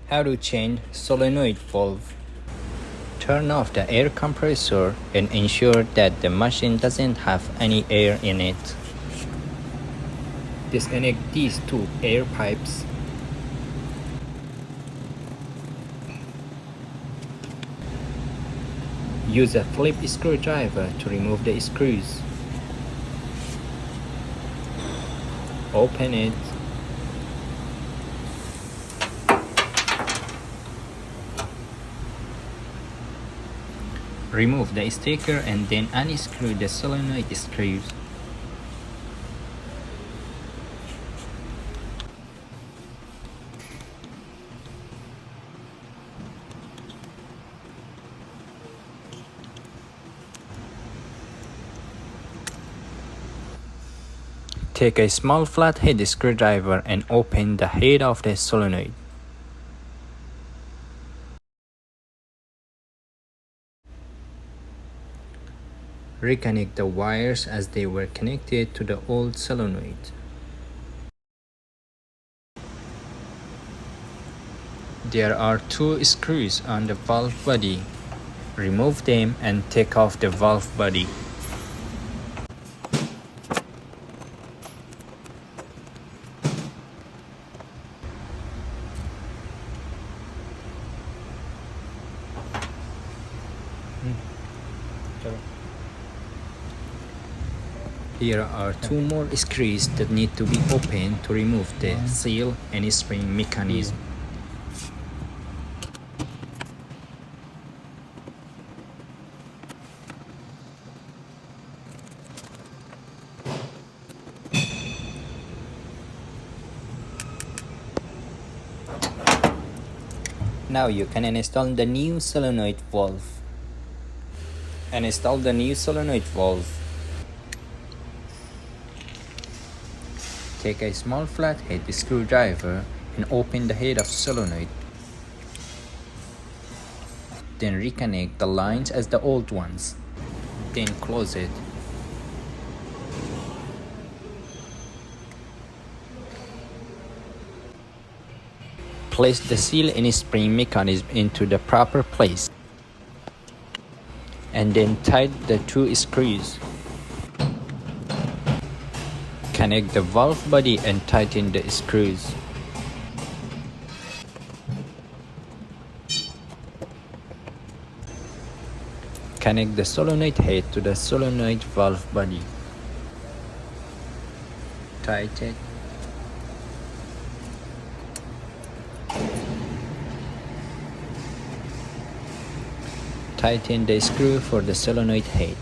How to change solenoid valve. Turn off the air compressor and ensure that the machine doesn't have any air in it. Disconnect these two air pipes. Use a flip screwdriver to remove the screws. Open it. Remove the sticker and then unscrew the solenoid screws. Take a small flathead screwdriver and open the head of the solenoid. Reconnect the wires as they were connected to the old solenoid. There are two screws on the valve body. Remove them and take off the valve body. Here are two more screws that need to be opened to remove the seal and spring mechanism. Now you can install the new solenoid valve. Install the new solenoid valve. Take a small flathead screwdriver and open the head of solenoid. Then reconnect the lines as the old ones. Then close it. Place the seal and spring mechanism into the proper place. And then tighten the two screws. Connect the valve body and tighten the screws. Connect the solenoid head to the solenoid valve body. Tighten. Tighten the screw for the solenoid head.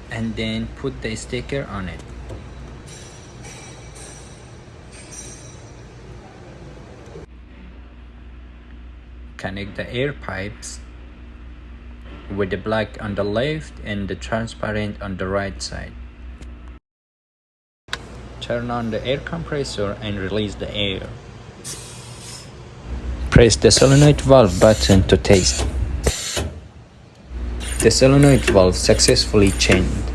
And then put the sticker on it. Connect the air pipes with the black on the left and the transparent on the right side. Turn on the air compressor and release the air. Press the solenoid valve button to test. The solenoid valve successfully changed.